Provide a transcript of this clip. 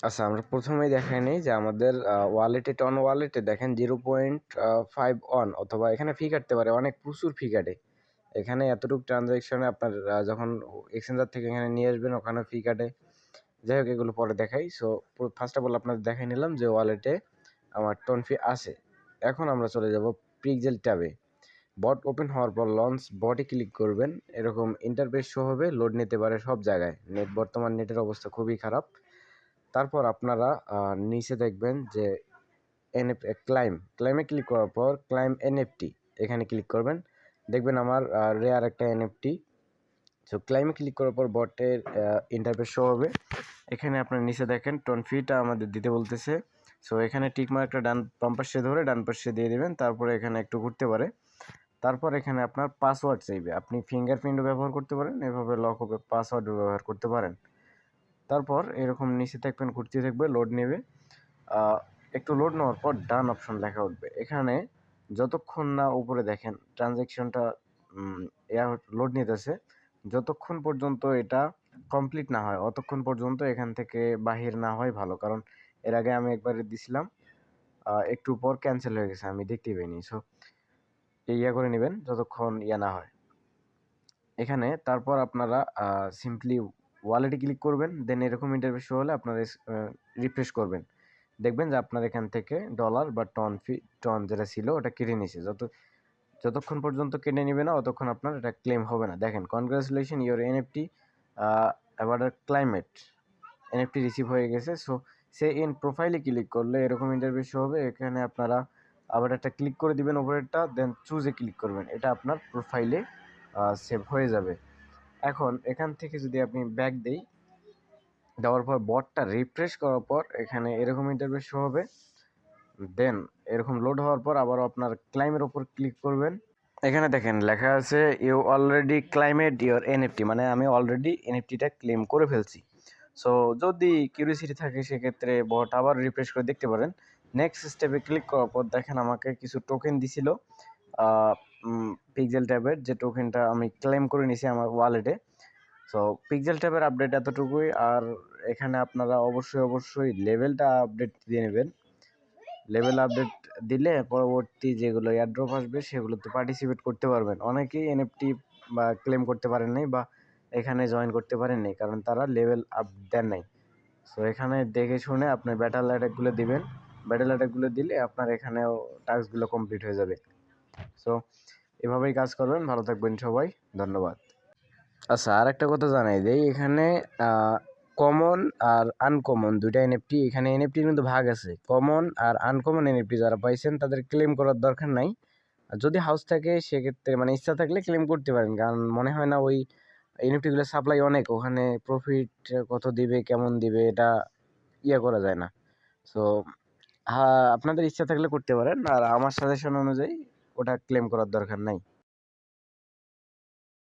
আচ্ছা, আমরা প্রথমেই দেখাই নেই যে আমাদের ওয়ালেটে টন ওয়ালেটে দেখেন 0.51 অথবা এখানে ফি কাটতে পারে, অনেক প্রচুর ফি কাটে। এখানে এতটুকু ট্রানজ্যাকশনে আপনার যখন এক্সচেঞ্জার থেকে এখানে নিয়ে আসবেন ওখানে ফি কাটে। যাই হোক, এগুলো পরে দেখাই। সো ফার্স্ট অফ অল আপনাদের দেখাই নিলাম যে ওয়ালেটে আমার টোন ফি আছে। এখন আমরা চলে যাব পিক্সেল ট্যাবে। বট ওপেন হওয়ার পর লঞ্চ বটে ক্লিক করবেন, এরকম ইন্টারফেস শো হবে, লোড নিতে পারে সব জায়গায়। বর্তমান নেটের অবস্থা খুবই খারাপ। তারপর আপনারা নিচে দেখবেন যে ক্লাইমে ক্লিক করার পর ক্লাইম এনএফটি এখানে ক্লিক করবেন, দেখবেন আমার রেয়ার একটা এনএফটি। সো ক্লাইমে ক্লিক করার পর বটের ইন্টারফেস শো হবে। এখানে আপনার নিচে দেখেন টোন ফিটা আমাদের দিতে বলতেছে। সো এখানে টিকমার্কটা বাম পাশে ধরে ডান পাশে দিয়ে দেবেন, তারপরে এখানে একটু ঘুরতে পারে। তারপর এখানে আপনার পাসওয়ার্ড চাইবে, আপনি ফিঙ্গারপ্রিন্টও ব্যবহার করতে পারেন, এভাবে লক হবে, পাসওয়ার্ডও ব্যবহার করতে পারেন। তারপর এরকম নিচে থাকবেন, ঘুরতে থাকবে, লোড নেবে। একটু লোড নেওয়ার পর ডান অপশন লেখা উঠবে। এখানে যতক্ষণ না উপরে দেখেন ট্রানজ্যাকশনটা লোড নিতেছে, যতক্ষণ পর্যন্ত এটা কমপ্লিট না হয় অতক্ষণ পর্যন্ত এখান থেকে বাহির না হয় ভালো। কারণ এর আগে আমি একবার দিছিলাম, একটু পর ক্যান্সেল হয়ে গেছে, আমি দেখতেই পাইনি। সো ইয়া করে নেবেন যতক্ষণ ইয়া না হয় এখানে। তারপর আপনারা সিম্পলি ওয়ালেটে ক্লিক করবেন, দেন এরকম ইন্টারফেস শো হলে আপনারা রিফ্রেশ করবেন, দেখবেন যে আপনার এখান থেকে ডলার বা টন যেটা ছিল ওটা কেটে নিছে। যতক্ষণ পর্যন্ত কেটে নেবে না ততক্ষণ আপনার এটা ক্লেম হবে না। দেখেন, congratulation your NFT about climate NFT receive হয়ে গেছে। সো সে ইন প্রোফাইলে ক্লিক করলে এরকম ইন্টারফেস শো হবে। এখানে আপনারা আবার একটা ক্লিক করে দিবেন উপরেরটা, দেন চুজে ক্লিক করবেন, এটা আপনার প্রোফাইলে সেভ হয়ে যাবে। এখন এখান থেকে যদি আপনি ব্যাক দেওয়ার পর বটটা রিফ্রেশ করার পর এখানে এরকম ইন্টারফেস শো হবে। দেন এরকম লোড হওয়ার পর আবারও আপনার ক্লাইমের ওপর ক্লিক করবেন। এখানে দেখেন লেখা আছে ইউ অলরেডি ক্লাইমেড ইওর এনএফটি, মানে আমি অলরেডি এনএফটিটা ক্লেম করে ফেলছি। সো যদি কিউরিওসিটি থাকে সেক্ষেত্রে বট আবার রিফ্রেশ করে দেখতে পারেন। নেক্সট স্টেপে ক্লিক করার পর দেখেন আমাকে কিছু টোকেন দিছিল পিক্সেল ট্যাবের, যে টোকেনটা আমি ক্লেম করে নিছি আমার ওয়ালেটে। সো পিক্সেল ট্যাবের আপডেট এতটুকুই। আর এখানে আপনারা অবশ্যই লেভেলটা আপডেট দিয়ে নেবেন। লেভেল আপডেট দিলে পরবর্তী যেগুলো এয়ারড্রপ আসবে সেগুলোতে পার্টিসিপেট করতে পারবেন। অনেকেই এনএফটি বা ক্লেম করতে পারেন নাই বা এখানে জয়েন করতে পারেন নাই, কারণ তারা লেভেল আপ দেন নাই। সো এখানে দেখে শুনে আপনি ব্যাটেল অ্যাটাকগুলো দিবেন, ব্যাটেল অ্যাটাকগুলো দিলে আপনার এখানেও টাস্কগুলো কমপ্লিট হয়ে যাবে। সো এভাবেই কাজ করবেন। ভালো থাকবেন সবাই, ধন্যবাদ। আচ্ছা, আর একটা কথা জানাই দেই, এখানে কমন আর আনকমন দুইটা এনএফটি, এখানে এনএফটির কিন্তু ভাগ আছে। কমন আর আনকমন এনএফটি যারা পাইছেন তাদের ক্লেম করার দরকার নাই। আর যদি হাউস থাকে সেক্ষেত্রে মানে ইচ্ছা থাকলে ক্লেম করতে পারেন, কারণ মনে হয় না ওই এনএফটিগুলো সাপ্লাই অনেক, ওখানে প্রফিট কত দিবে কেমন দিবে এটা ইয়ে করা যায় না। সো হ্যাঁ, আপনাদের ইচ্ছা থাকলে করতে পারেন, আর আমার সাজেশন অনুযায়ী ওটা ক্লেম করার দরকার নাই।